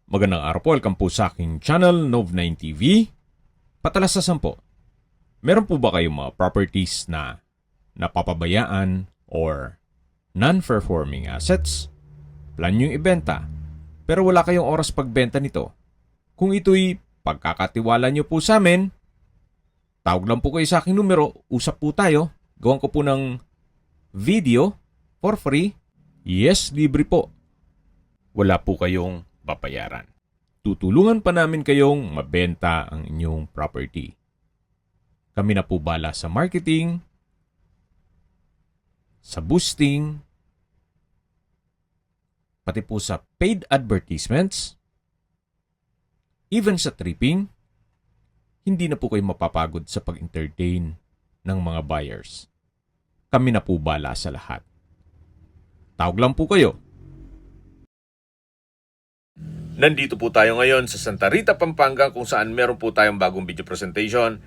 Magandang araw po, welcome po sa aking channel, Nov9 TV. Patalasasan po, meron po ba kayong mga properties na napapabayaan or non-performing assets? Plan nyo ibenta, pero wala kayong oras pagbenta nito. Kung ito'y pagkakatiwala nyo po sa amin, tawag lang po kayo sa aking numero, usap po tayo, gawan ko po ng video for free. Yes, libre po. Wala po kayong babayaran. Tutulungan pa namin kayong mabenta ang inyong property. Kami na po bala sa marketing, sa boosting, pati po sa paid advertisements, even sa tripping. Hindi na po kayo mapapagod sa pag-entertain ng mga buyers. Kami na po bala sa lahat. Tawag lang po kayo. Nandito po tayo ngayon sa Santa Rita, Pampanga kung saan meron po tayong bagong video presentation.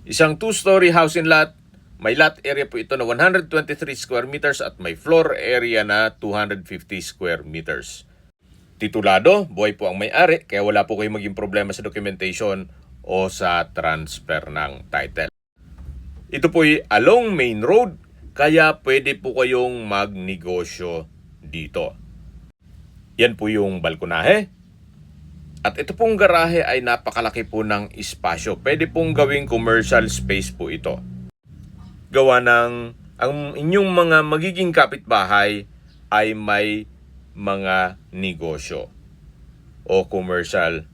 Isang 2-story house and lot. May lot area po ito na 123 square meters at may floor area na 250 square meters. Titulado, buhay po ang may-ari kaya wala po kayong maging problema sa documentation o sa transfer ng title. Ito po ay along main road kaya pwede po kayong magnegosyo dito. Yan po yung balkonahe. At ito pong garahe ay napakalaki po ng espasyo. Pwede pong gawing commercial space po ito. Gawa ng ang inyong mga magiging kapitbahay ay may mga negosyo o commercial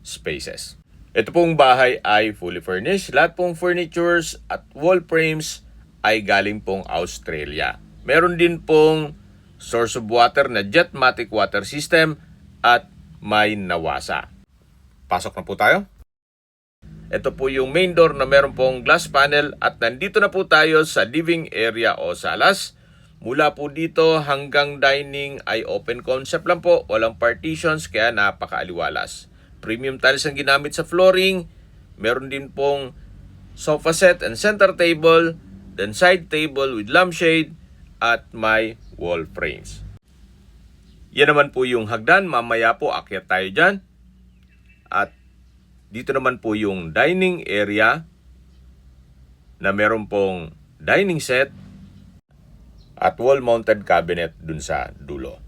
spaces. Ito pong bahay ay fully furnished. Lahat pong furnitures at wall frames ay galing pong Australia. Meron din pong source of water na Jetmatic water system at may nawasa. Pasok na po tayo. Ito po yung main door na meron pong glass panel at nandito na po tayo sa living area o salas. Mula po dito hanggang dining ay open concept lang po. Walang partitions kaya napakaaliwalas. Premium tiles ang ginamit sa flooring. Meron din pong sofa set and center table. Then side table with lampshade at may wall frames. Yan naman po yung hagdan. Mamaya po akyat tayo dyan. At dito naman po yung dining area na meron pong dining set at wall-mounted cabinet dun sa dulo.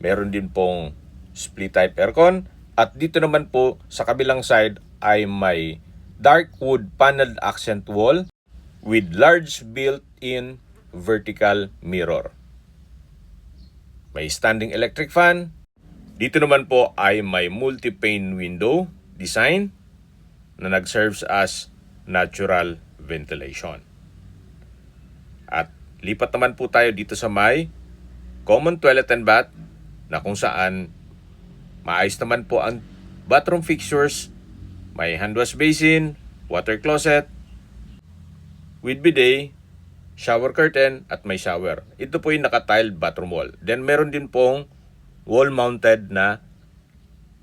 Meron din pong split type aircon. At dito naman po sa kabilang side ay may dark wood paneled accent wall with large built-in vertical mirror. May standing electric fan. Dito naman po ay may multi-pane window design na nag-serves as natural ventilation. At lipat naman po tayo dito sa may common toilet and bath na kung saan maayos naman po ang bathroom fixtures. May hand wash basin, water closet with bidet, shower curtain at may shower. Ito po yung naka-tiled bathroom wall. Then meron din pong wall-mounted na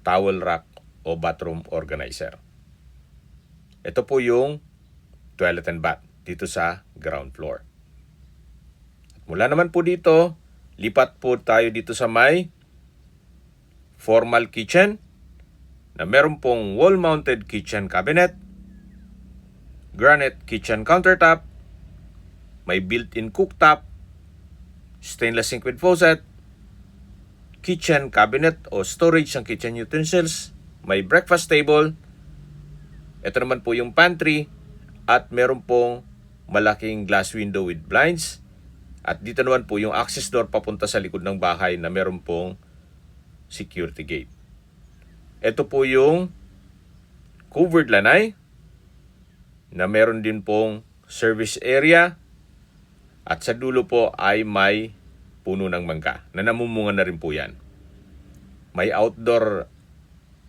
towel rack o bathroom organizer. Ito po yung toilet and bath dito sa ground floor. At mula naman po dito, lipat po tayo dito sa may formal kitchen na meron pong wall-mounted kitchen cabinet, granite kitchen countertop, may built-in cooktop, stainless sink with faucet, kitchen cabinet o storage ng kitchen utensils, may breakfast table. Ito naman po yung pantry at meron pong malaking glass window with blinds. At dito naman po yung access door papunta sa likod ng bahay na meron pong security gate. Ito po yung covered lanay na meron din pong service area. At sa dulo po ay may puno ng mangga na namumunga na rin po yan. May outdoor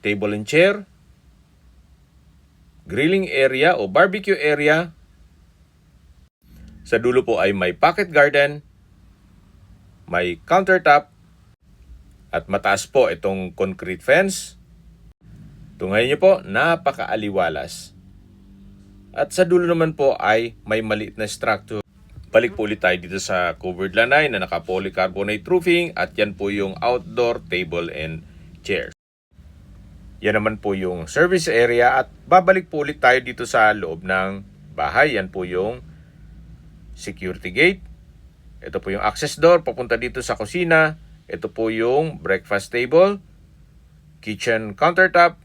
table and chair, grilling area o barbecue area. Sa dulo po ay may pocket garden, may countertop, at mataas po itong concrete fence. Tunghayan niyo po, napakaaliwalas. At sa dulo naman po ay may maliit na structure Balik po ulit tayo dito sa covered lanay na naka-polycarbonate roofing at yan po yung outdoor table and chairs. Yan naman po yung service area at babalik po ulit tayo dito sa loob ng bahay. Yan po yung security gate. Ito po yung access door papunta dito sa kusina. Ito po yung breakfast table, kitchen countertop,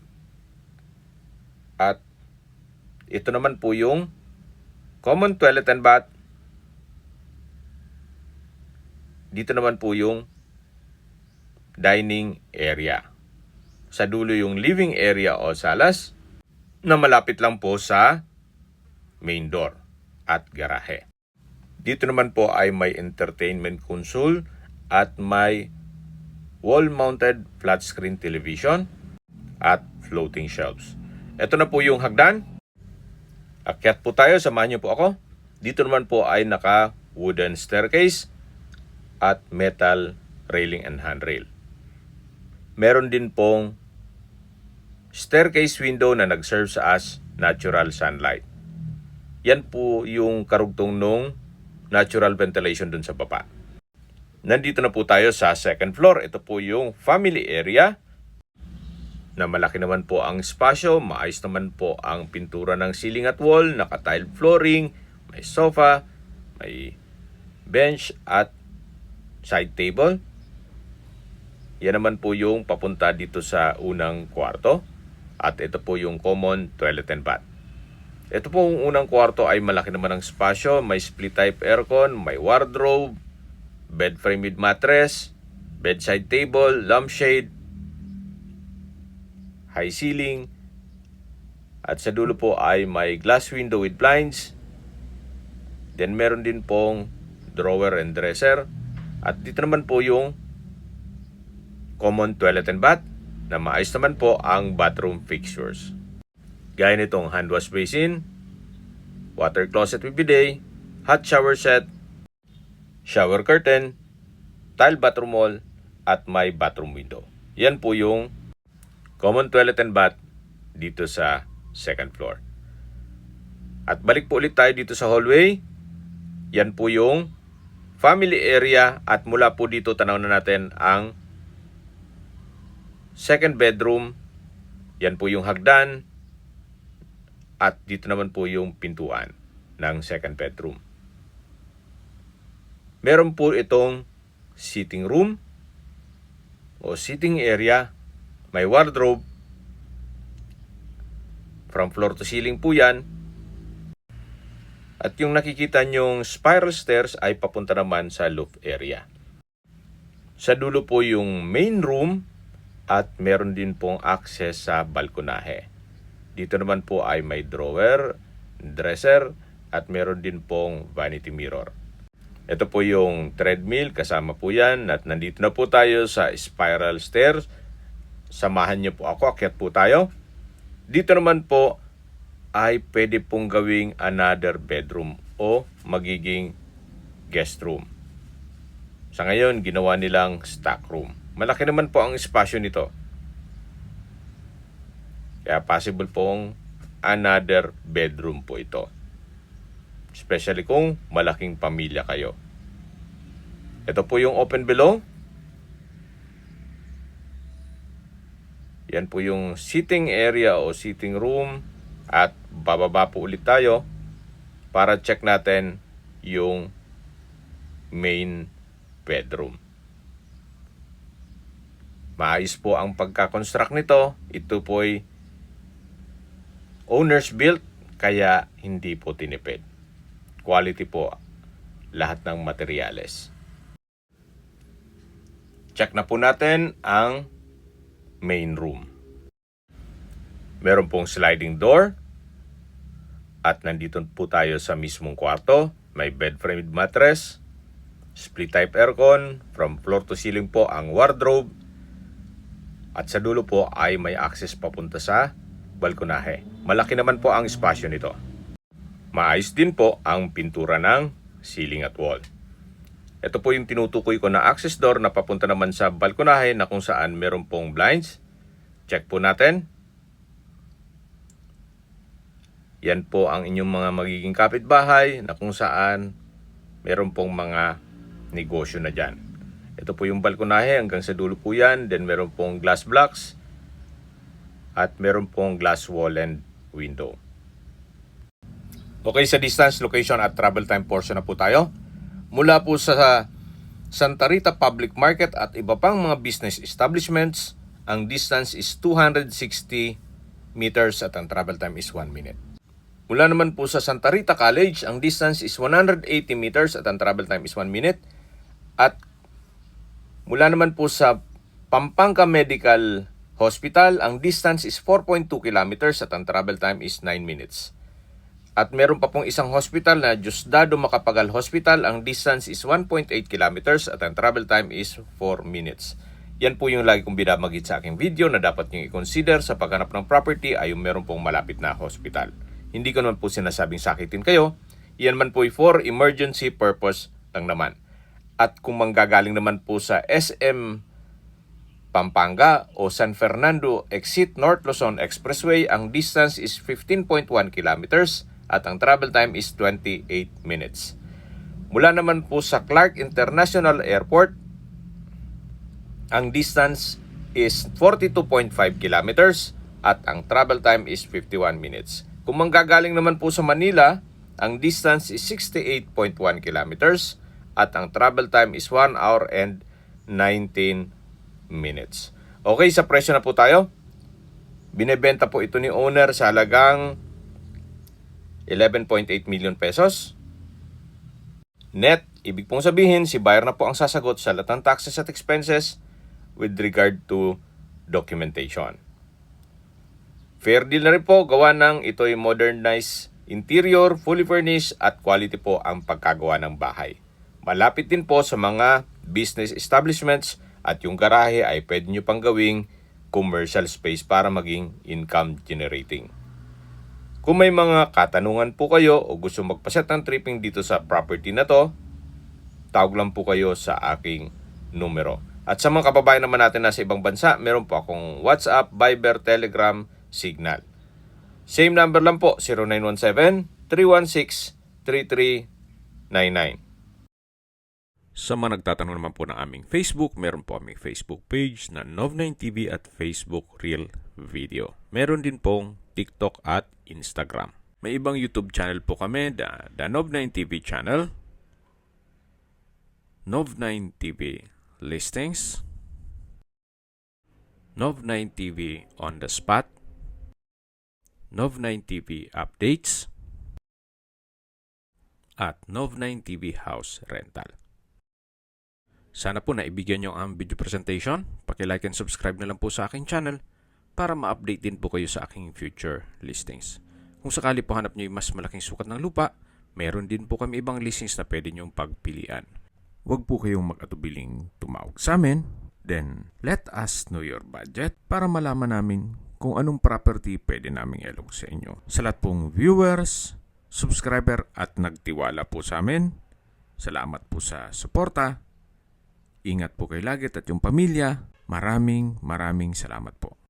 at ito naman po yung common toilet and bath. Dito naman po yung dining area. Sa dulo yung living area o salas na malapit lang po sa main door at garahe. Dito naman po ay may entertainment console at may wall-mounted flat screen television at floating shelves. Ito na po yung hagdan. Akyat po tayo, samahan niyo po ako. Dito naman po ay naka wooden staircase at metal railing and handrail. Meron din pong staircase window na nag-serve sa as natural sunlight. Yan po yung karugtong nung natural ventilation dun sa baba. Nandito na po tayo sa second floor. Ito po yung family area na malaki naman po ang espasyo. Maayos naman po ang pintura ng ceiling at wall, naka-tiled flooring, may sofa, may bench at side table. Yan naman po yung papunta dito sa unang kwarto. At ito po yung common toilet and bath. Ito po yung unang kwarto ay malaki naman ang espasyo. May split type aircon, may wardrobe, bed frame with mattress, bedside table, lampshade, high ceiling. At sa dulo po ay may glass window with blinds. Then meron din pong drawer and dresser. At dito naman po yung common toilet and bath na maayos naman po ang bathroom fixtures. Gaya nitong hand wash basin, water closet with bidet, hot shower set, shower curtain, tile bathroom wall, at may bathroom window. Yan po yung common toilet and bath dito sa second floor. At balik po ulit tayo dito sa hallway. Yan po yung family area at mula po dito tanaw na natin ang second bedroom. Yan po yung hagdan at dito naman po yung pintuan ng second bedroom. Meron po itong sitting room o sitting area. May wardrobe. From floor to ceiling po yan. At yung nakikita nyong spiral stairs ay papunta naman sa loft area. Sa dulo po yung main room at meron din pong access sa balkonahe. Dito naman po ay may drawer, dresser at meron din pong vanity mirror. Ito po yung treadmill, kasama po yan at nandito na po tayo sa spiral stairs. Samahan niyo po ako, akyat po tayo. Dito naman po ay pwede pong gawing another bedroom o magiging guest room. Sa ngayon, ginawa nilang stock room. Malaki naman po ang espasyo nito. Kaya possible pong another bedroom po ito. Especially kung malaking pamilya kayo. Ito po yung open below. Yan po yung sitting area o sitting room. At bababa po ulit tayo para check natin yung main bedroom. Maayos po ang pagkakonstruct nito. Ito po ay owner's built kaya hindi po tinipid. Quality po lahat ng materyales. Check na po natin ang main room. Meron pong sliding door. At nandito po tayo sa mismong kwarto. May bed frame with mattress, split type aircon, from floor to ceiling po ang wardrobe. At sa dulo po ay may access papunta sa balkonahe. Malaki naman po ang espasyo nito. Maayos din po ang pintura ng ceiling at wall. Ito po yung tinutukoy ko na access door na papunta naman sa balkonahe na kung saan meron pong blinds. Check po natin. Yan po ang inyong mga magiging kapitbahay na kung saan meron pong mga negosyo na dyan. Ito po yung balkonahe, hanggang sa dulo po yan. Then meron pong glass blocks at meron pong glass wall and window. Okay, sa distance, location at travel time portion na po tayo. Mula po sa Santa Rita Public Market at iba pang mga business establishments, ang distance is 260 meters at ang travel time is 1 minute. Mula naman po sa Santa Rita College, ang distance is 180 meters at ang travel time is 1 minute. At mula naman po sa Pampanga Medical Hospital, ang distance is 4.2 kilometers at ang travel time is 9 minutes. At meron pa pong isang hospital na Diosdado Macapagal Hospital, ang distance is 1.8 kilometers at ang travel time is 4 minutes. Yan po yung lagi kong binabagit sa aking video na dapat nyo i-consider sa paghanap ng property ay yung meron pong malapit na hospital. Hindi ko naman po sinasabing sakitin kayo, yan man po for emergency purpose lang naman. At kung manggagaling naman po sa SM Pampanga o San Fernando Exit North Luzon Expressway, ang distance is 15.1 kilometers at ang travel time is 28 minutes. Mula naman po sa Clark International Airport, ang distance is 42.5 kilometers at ang travel time is 51 minutes. Kung manggagaling naman po sa Manila, ang distance is 68.1 kilometers at ang travel time is 1 hour and 19 minutes. Okay, sa presyo na po tayo. Binebenta po ito ni owner sa halagang 11.8 million pesos. Net, ibig pong sabihin, si buyer na po ang sasagot sa lahat ng taxes at expenses with regard to documentation. Fair deal na rin po, gawa ng ito'y modernized interior, fully furnished at quality po ang pagkagawa ng bahay. Malapit din po sa mga business establishments at yung garahe ay pwede nyo pang gawing commercial space para maging income generating. Kung may mga katanungan po kayo o gusto magpaset ng tripping dito sa property na to, tawag lang po kayo sa aking numero. At sa mga kababayan naman natin na sa ibang bansa, meron po akong WhatsApp, Viber, Telegram, Signal. Same number lang po, 0917-316-3399. Sa mga nagtatanong naman po ng aming Facebook, meron po aming Facebook page na Nov9TV at Facebook Real Video. Meron din pong TikTok at Instagram. May ibang YouTube channel po kami, the Nov9TV channel, Nov9TV Listings, Nov9TV On The Spot, Nov9TV Updates, at Nov9TV House Rental. Sana po naibigyan nyo ang video presentation. Paki-like and subscribe na lang po sa aking channel para ma-update din po kayo sa aking future listings. Kung sakali po hanap nyo yung mas malaking sukat ng lupa, meron din po kami ibang listings na pwede nyong pagpilian. Huwag po kayong mag-atubiling tumawag sa amin. Then, let us know your budget para malaman namin kung anong property pwede naming ilog sa inyo. Sa lahat pong viewers, subscriber at nagtiwala po sa amin, salamat po sa suporta. Ingat po kayo lagi at yung pamilya. Maraming salamat po.